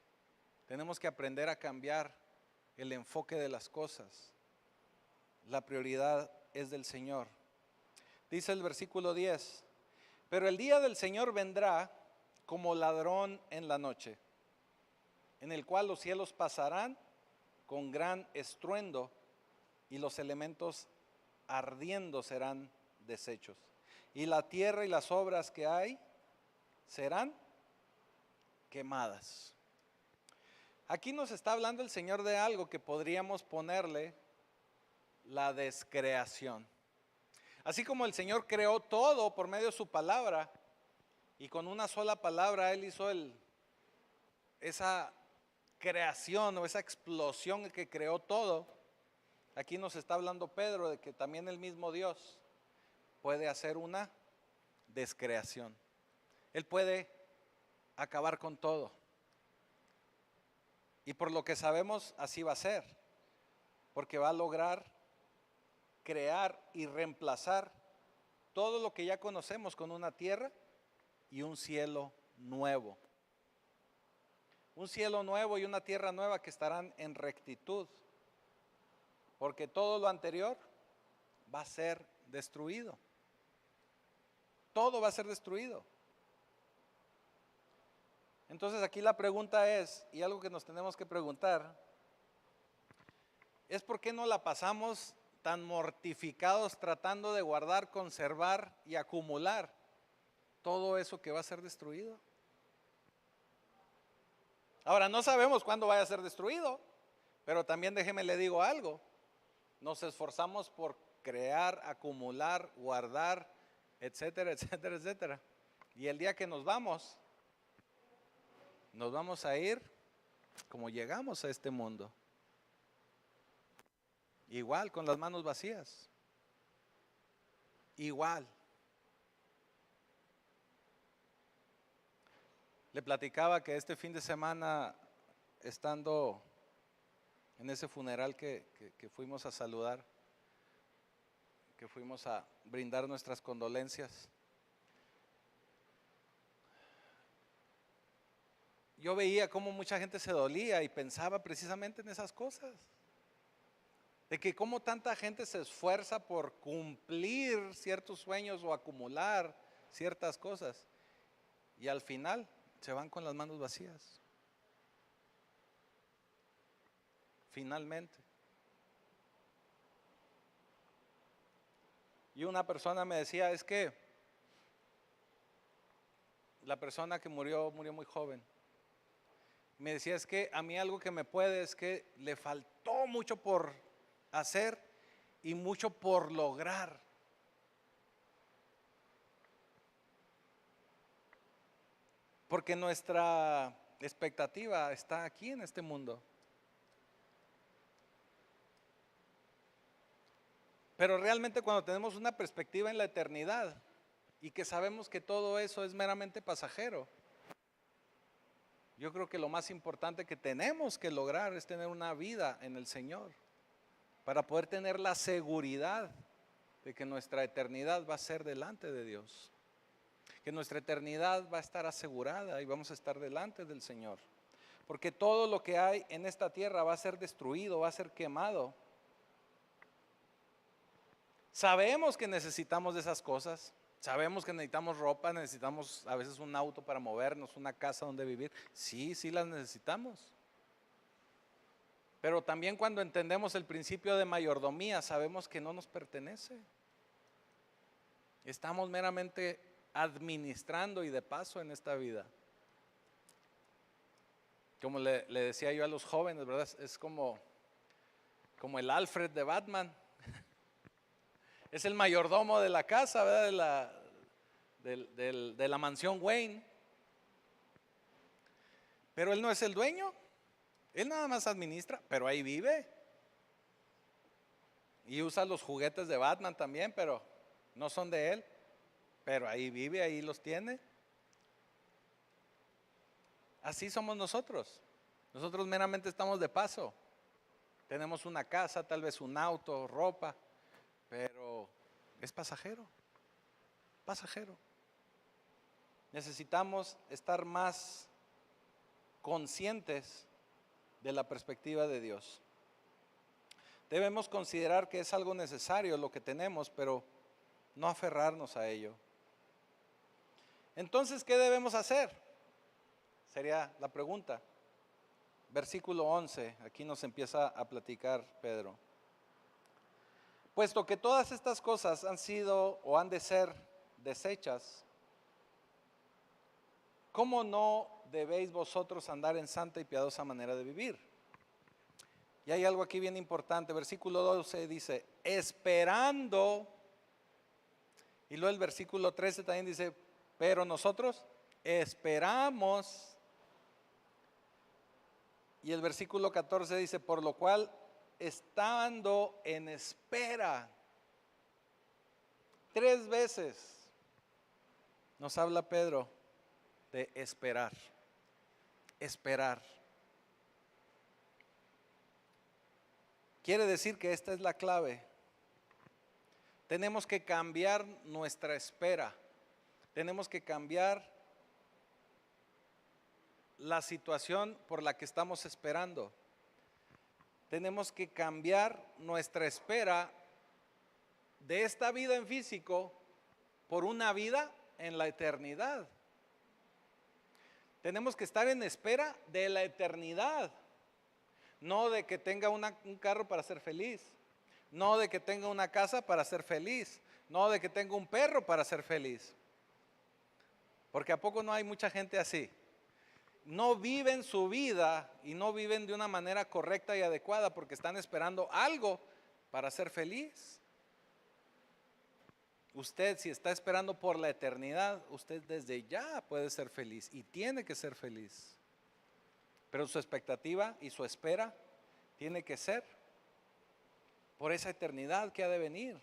[SPEAKER 1] Tenemos que aprender a cambiar el enfoque de las cosas. La prioridad es del Señor. Dice el versículo 10: pero el día del Señor vendrá como ladrón en la noche, en el cual los cielos pasarán con gran estruendo y los elementos ardiendo serán deshechos, y la tierra y las obras que hay serán quemadas. Aquí nos está hablando el Señor de algo que podríamos ponerle la descreación. Así como el Señor creó todo por medio de su palabra, y con una sola palabra Él hizo esa creación o esa explosión que creó todo. Aquí nos está hablando Pedro de que también el mismo Dios puede hacer una descreación. Él puede acabar con todo. Y por lo que sabemos, así va a ser, porque va a lograr crear y reemplazar todo lo que ya conocemos con una tierra y un cielo nuevo. Un cielo nuevo y una tierra nueva que estarán en rectitud, porque todo lo anterior va a ser destruido. Todo va a ser destruido. Entonces aquí la pregunta es, y algo que nos tenemos que preguntar, es por qué no la pasamos tan mortificados tratando de guardar, conservar y acumular todo eso que va a ser destruido. Ahora, no sabemos cuándo vaya a ser destruido, pero también déjeme le digo algo. Nos esforzamos por crear, acumular, guardar, etcétera, etcétera, etcétera. Y el día que nos vamos a ir como llegamos a este mundo. Igual, con las manos vacías. Igual. Le platicaba que este fin de semana, estando en ese funeral que fuimos a saludar, que fuimos a brindar nuestras condolencias, yo veía cómo mucha gente se dolía y pensaba precisamente en esas cosas. De que cómo tanta gente se esfuerza por cumplir ciertos sueños o acumular ciertas cosas y al final se van con las manos vacías. Finalmente. Y una persona me decía, es que la persona que murió muy joven. Me decía, es que a mí algo que me puede es que le faltó mucho por hacer y mucho por lograr. Porque nuestra expectativa está aquí en este mundo. Pero realmente cuando tenemos una perspectiva en la eternidad y que sabemos que todo eso es meramente pasajero, yo creo que lo más importante que tenemos que lograr es tener una vida en el Señor para poder tener la seguridad de que nuestra eternidad va a ser delante de Dios, que nuestra eternidad va a estar asegurada y vamos a estar delante del Señor, porque todo lo que hay en esta tierra va a ser destruido, va a ser quemado. Sabemos que necesitamos de esas cosas, sabemos que necesitamos ropa, necesitamos a veces un auto para movernos, una casa donde vivir. Sí, sí las necesitamos. Pero también cuando entendemos el principio de mayordomía, sabemos que no nos pertenece. Estamos meramente administrando y de paso en esta vida. Como le decía yo a los jóvenes, ¿verdad? Es como el Alfred de Batman. Es el mayordomo de la casa, ¿verdad? De la mansión Wayne. Pero él no es el dueño. Él nada más administra, pero ahí vive. Y usa los juguetes de Batman también, pero no son de él. Pero ahí vive, ahí los tiene. Así somos nosotros. Nosotros meramente estamos de paso. Tenemos una casa, tal vez un auto, ropa, pero es pasajero. Pasajero. Necesitamos estar más conscientes de la perspectiva de Dios. Debemos considerar que es algo necesario lo que tenemos, pero no aferrarnos a ello. Entonces, ¿qué debemos hacer? Sería la pregunta. Versículo 11, aquí nos empieza a platicar Pedro. Puesto que todas estas cosas han sido o han de ser desechas, ¿cómo no debéis vosotros andar en santa y piadosa manera de vivir? Y hay algo aquí bien importante. Versículo 12 dice, esperando. Y luego el versículo 13 también dice, pero nosotros esperamos. Y el versículo 14 dice, por lo cual, estando en espera. 3 veces nos habla Pedro de esperar. Esperar. Quiere decir que esta es la clave. Tenemos que cambiar nuestra espera. Tenemos que cambiar la situación por la que estamos esperando. Tenemos que cambiar nuestra espera de esta vida en físico por una vida en la eternidad. Tenemos que estar en espera de la eternidad. no de que tenga un carro para ser feliz, no de que tenga una casa para ser feliz, no de que tenga un perro para ser feliz. Porque ¿a poco no hay mucha gente así? No viven su vida y no viven de una manera correcta y adecuada porque están esperando algo para ser feliz. Usted, si está esperando por la eternidad, usted desde ya puede ser feliz y tiene que ser feliz. Pero su expectativa y su espera tiene que ser por esa eternidad que ha de venir.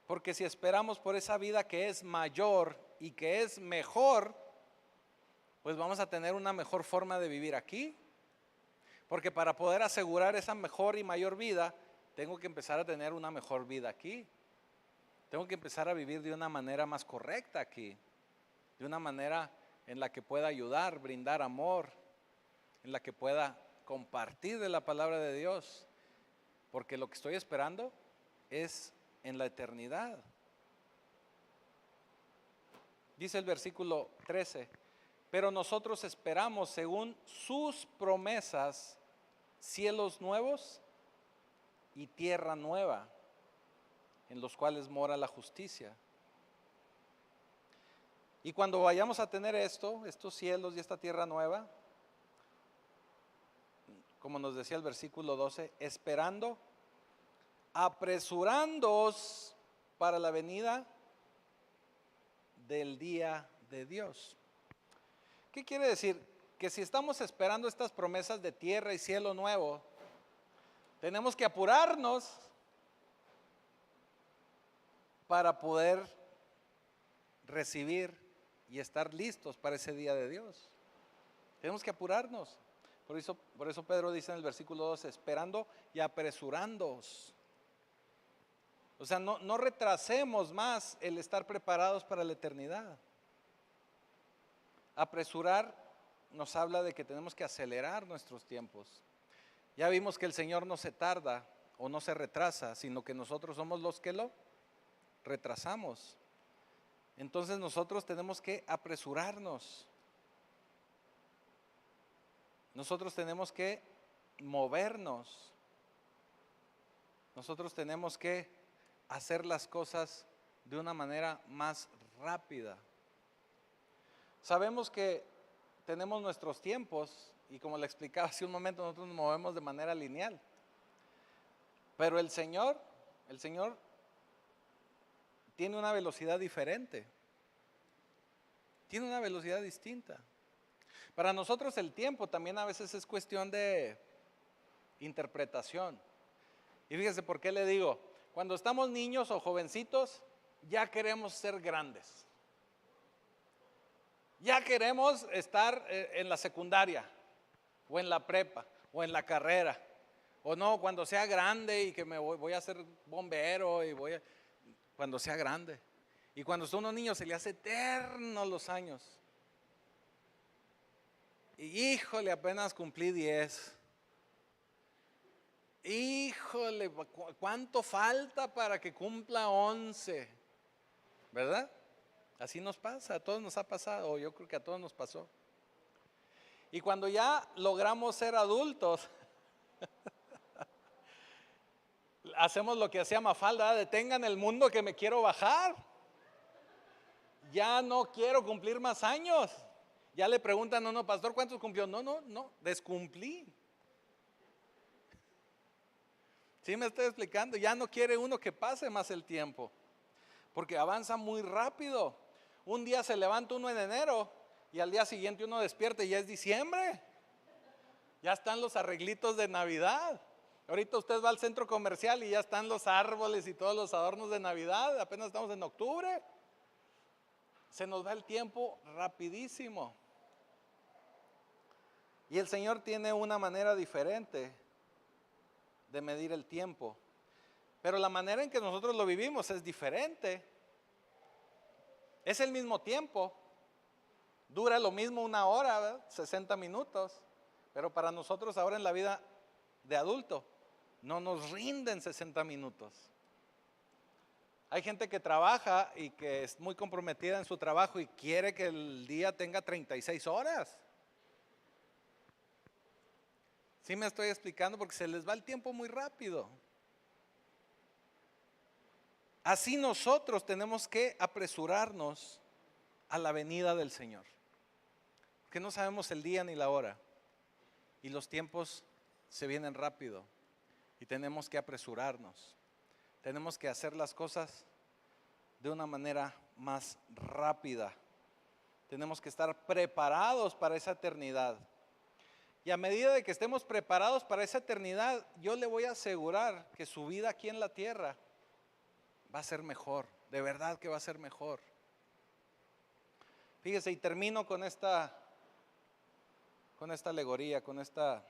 [SPEAKER 1] Porque si esperamos por esa vida que es mayor y que es mejor, pues vamos a tener una mejor forma de vivir aquí. Porque para poder asegurar esa mejor y mayor vida, tengo que empezar a tener una mejor vida aquí. Tengo que empezar a vivir de una manera más correcta aquí. De una manera en la que pueda ayudar, brindar amor, en la que pueda compartir de la palabra de Dios. Porque lo que estoy esperando es en la eternidad. Dice el versículo 13, pero nosotros esperamos según sus promesas cielos nuevos y tierra nueva, en los cuales mora la justicia. Y cuando vayamos a tener estos cielos y esta tierra nueva, como nos decía el versículo 12, esperando, apresurándoos para la venida del día de Dios. ¿Qué quiere decir? Que si estamos esperando estas promesas de tierra y cielo nuevo, tenemos que apurarnos para poder recibir y estar listos para ese día de Dios. Tenemos que apurarnos. Por eso Pedro dice en el versículo 12, esperando y apresurándoos. O sea, no retrasemos más el estar preparados para la eternidad. Apresurar nos habla de que tenemos que acelerar nuestros tiempos. Ya vimos que el Señor no se tarda o no se retrasa, sino que nosotros somos los que lo retrasamos. Entonces nosotros tenemos que apresurarnos. Nosotros tenemos que movernos. Nosotros tenemos que hacer las cosas de una manera más rápida. Sabemos que tenemos nuestros tiempos y como le explicaba hace un momento, nosotros nos movemos de manera lineal. Pero el Señor tiene una velocidad diferente. Tiene una velocidad distinta. Para nosotros el tiempo también a veces es cuestión de interpretación. Y fíjese por qué le digo, cuando estamos niños o jovencitos, ya queremos ser grandes. Ya queremos estar en la secundaria, o en la prepa, o en la carrera. O no, cuando sea grande y que me voy a ser bombero y cuando sea grande. Y cuando son unos niños se le hace eterno los años. Y híjole, apenas cumplí 10. Híjole, ¿cuánto falta para que cumpla 11? ¿Verdad? Así nos pasa, a todos nos ha pasado, o yo creo que a todos nos pasó. Y cuando ya logramos ser adultos, hacemos lo que hacía Mafalda, detengan el mundo que me quiero bajar. Ya no quiero cumplir más años. Ya le preguntan, no, pastor, ¿cuántos cumplió? No, descumplí. ¿Sí me estoy explicando? Ya no quiere uno que pase más el tiempo, porque avanza muy rápido. Un día se levanta uno en enero y al día siguiente uno despierta y ya es diciembre. Ya están los arreglitos de Navidad. Ahorita usted va al centro comercial y ya están los árboles y todos los adornos de Navidad. Apenas estamos en octubre. Se nos va el tiempo rapidísimo. Y el Señor tiene una manera diferente de medir el tiempo. Pero la manera en que nosotros lo vivimos es diferente. Es el mismo tiempo. Dura lo mismo una hora, ¿verdad? 60 minutos. Pero para nosotros ahora en la vida de adulto no nos rinden 60 minutos. Hay gente que trabaja y que es muy comprometida en su trabajo y quiere que el día tenga 36 horas. Sí me estoy explicando porque se les va el tiempo muy rápido. Así nosotros tenemos que apresurarnos a la venida del Señor. Que no sabemos el día ni la hora. Y los tiempos se vienen rápido. Y tenemos que apresurarnos. Tenemos que hacer las cosas de una manera más rápida. Tenemos que estar preparados para esa eternidad. Y a medida de que estemos preparados para esa eternidad, yo le voy a asegurar que su vida aquí en la tierra va a ser mejor. De verdad que va a ser mejor. Fíjese, y termino con esta alegoría, con esta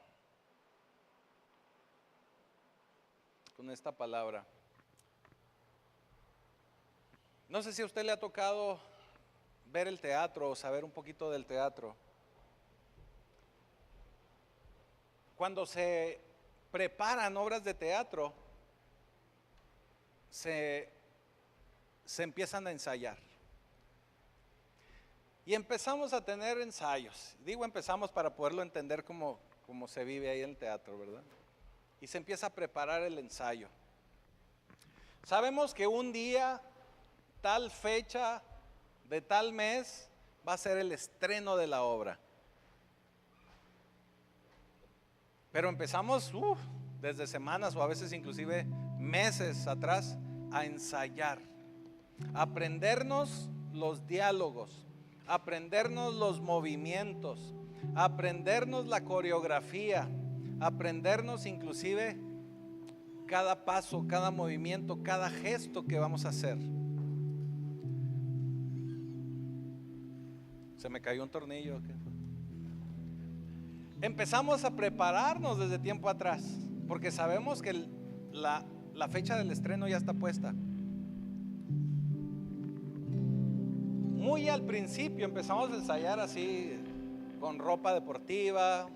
[SPEAKER 1] palabra. No sé si a usted le ha tocado ver el teatro o saber un poquito del teatro. Cuando se preparan obras de teatro, se empiezan a ensayar. Y empezamos a tener ensayos. Digo empezamos para poderlo entender como se vive ahí en el teatro, ¿verdad? Y se empieza a preparar el ensayo. Sabemos que un día, tal fecha, de tal mes, va a ser el estreno de la obra. Pero empezamos desde semanas o a veces inclusive meses atrás a ensayar, a aprendernos los diálogos, a aprendernos los movimientos, a aprendernos la coreografía, a aprendernos inclusive cada paso, cada movimiento, cada gesto que vamos a hacer. Se me cayó un tornillo. Empezamos a prepararnos desde tiempo atrás, porque sabemos que la fecha del estreno ya está puesta. Muy al principio empezamos a ensayar así, con ropa deportiva,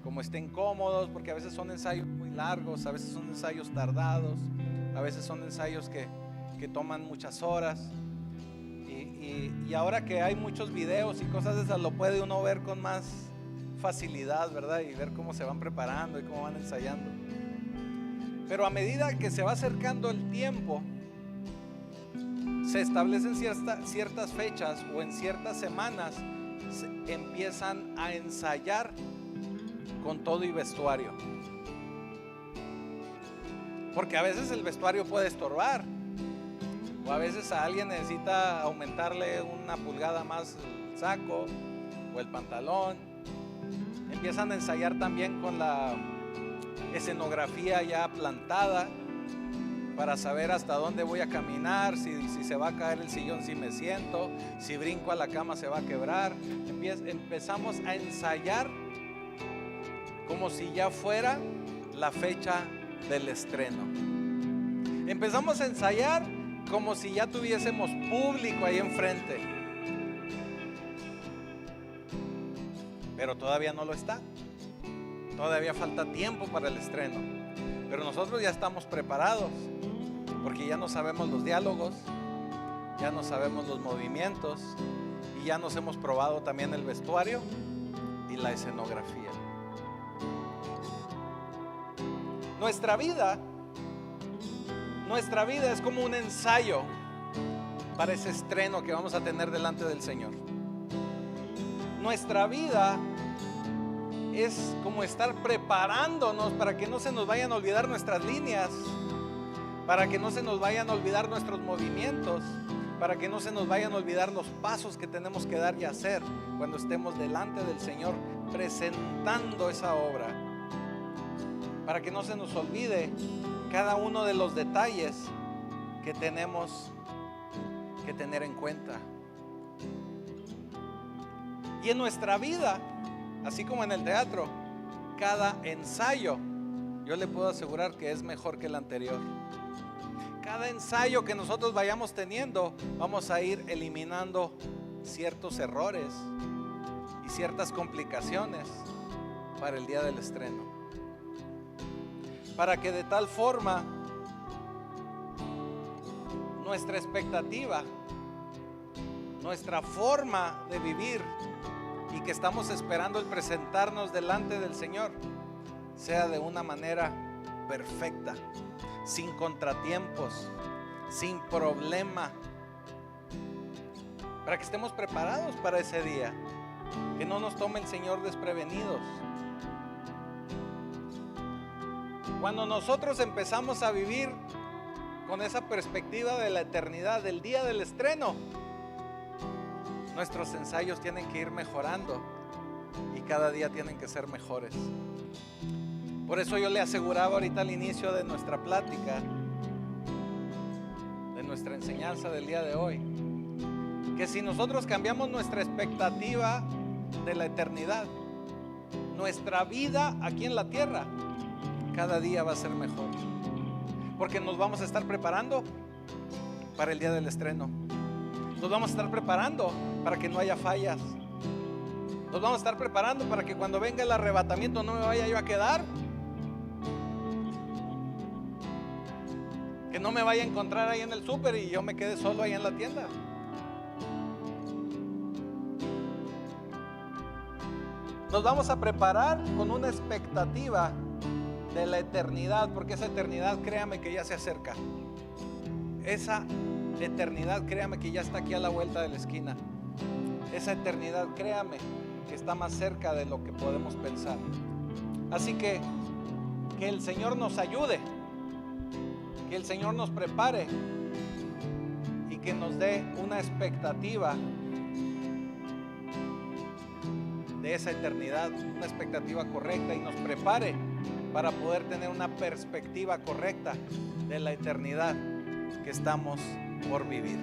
[SPEAKER 1] como estén cómodos, porque a veces son ensayos muy largos, a veces son ensayos tardados, a veces son ensayos que toman muchas horas. Y ahora que hay muchos videos y cosas de esas, lo puede uno ver con más facilidad, ¿verdad? Y ver cómo se van preparando y cómo van ensayando. Pero a medida que se va acercando el tiempo, se establecen ciertas fechas o en ciertas semanas se empiezan a ensayar con todo y vestuario. Porque a veces el vestuario puede estorbar. O a veces a alguien necesita aumentarle una pulgada más el saco o el pantalón. Empiezan a ensayar también con la escenografía ya plantada para saber hasta dónde voy a caminar, si se va a caer el sillón, si me siento, si brinco a la cama se va a quebrar. Empezamos a ensayar como si ya fuera la fecha del estreno. Empezamos a ensayar como si ya tuviésemos público ahí enfrente. Pero todavía no lo está. Todavía falta tiempo para el estreno. Pero nosotros ya estamos preparados, porque ya no sabemos los diálogos, ya no sabemos los movimientos y ya nos hemos probado también el vestuario y la escenografía. Nuestra vida es como un ensayo para ese estreno que vamos a tener delante del Señor. Nuestra vida es como estar preparándonos para que no se nos vayan a olvidar nuestras líneas, para que no se nos vayan a olvidar nuestros movimientos, para que no se nos vayan a olvidar los pasos que tenemos que dar y hacer cuando estemos delante del Señor presentando esa obra, para que no se nos olvide cada uno de los detalles que tenemos que tener en cuenta. Y en nuestra vida, así como en el teatro, cada ensayo, yo le puedo asegurar que es mejor que el anterior. Cada ensayo que nosotros vayamos teniendo, vamos a ir eliminando ciertos errores y ciertas complicaciones para el día del estreno. Para que de tal forma nuestra expectativa, nuestra forma de vivir y que estamos esperando el presentarnos delante del Señor sea de una manera perfecta, sin contratiempos, sin problema, para que estemos preparados para ese día, que no nos tome el Señor desprevenidos. Cuando nosotros empezamos a vivir con esa perspectiva de la eternidad, del día del estreno, nuestros ensayos tienen que ir mejorando y cada día tienen que ser mejores. Por eso yo le aseguraba ahorita al inicio de nuestra plática, de nuestra enseñanza del día de hoy, que si nosotros cambiamos nuestra expectativa de la eternidad, nuestra vida aquí en la tierra cada día va a ser mejor, porque nos vamos a estar preparando para el día del estreno. Nos vamos a estar preparando para que no haya fallas. Nos vamos a estar preparando para que cuando venga el arrebatamiento no me vaya yo a quedar, que no me vaya a encontrar ahí en el súper y yo me quede solo ahí en la tienda. Nos vamos a preparar con una expectativa de la eternidad, porque esa eternidad, créame que ya se acerca. Esa eternidad, créame que ya está aquí a la vuelta de la esquina. Esa eternidad, créame que está más cerca de lo que podemos pensar. Así que el Señor nos ayude, que el Señor nos prepare y que nos dé una expectativa de esa eternidad, una expectativa correcta, y nos prepare para poder tener una perspectiva correcta de la eternidad que estamos por vivir.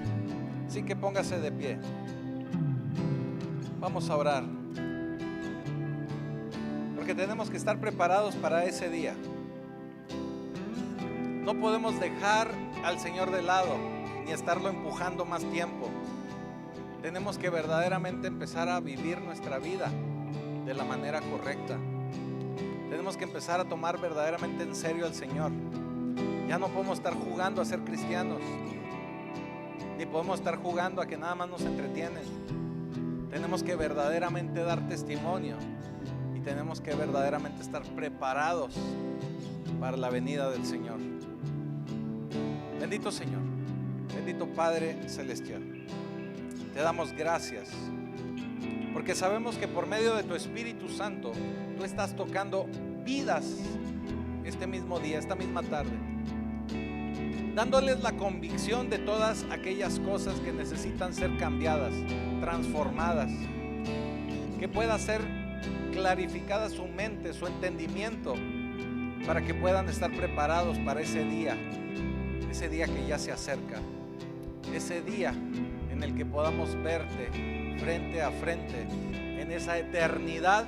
[SPEAKER 1] Así que póngase de pie. Vamos a orar, porque tenemos que estar preparados para ese día. No podemos dejar al Señor de lado ni estarlo empujando más tiempo. Tenemos que verdaderamente empezar a vivir nuestra vida de la manera correcta. Tenemos que empezar a tomar verdaderamente en serio al Señor. Ya no podemos estar jugando a ser cristianos, ni podemos estar jugando a que nada más nos entretienen. Tenemos que verdaderamente dar testimonio y tenemos que verdaderamente estar preparados para la venida del Señor. Bendito Señor, bendito Padre Celestial, te damos gracias porque sabemos que por medio de tu Espíritu Santo tú estás tocando vidas este mismo día, esta misma tarde, dándoles la convicción de todas aquellas cosas que necesitan ser cambiadas, transformadas, que pueda ser clarificada su mente, su entendimiento, para que puedan estar preparados para ese día que ya se acerca, ese día en el que podamos verte frente a frente en esa eternidad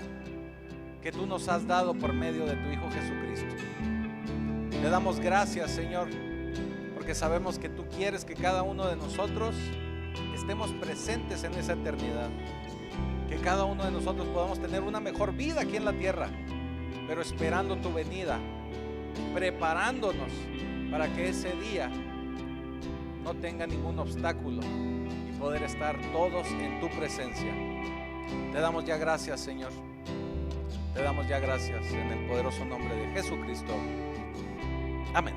[SPEAKER 1] que tú nos has dado por medio de tu Hijo Jesucristo. Te damos gracias, Señor, porque sabemos que tú quieres que cada uno de nosotros estemos presentes en esa eternidad, que cada uno de nosotros podamos tener una mejor vida aquí en la tierra, pero esperando tu venida, preparándonos para que ese día no tenga ningún obstáculo y poder estar todos en tu presencia. Te damos ya gracias, Señor. Te damos ya gracias en el poderoso nombre de Jesucristo. Amén.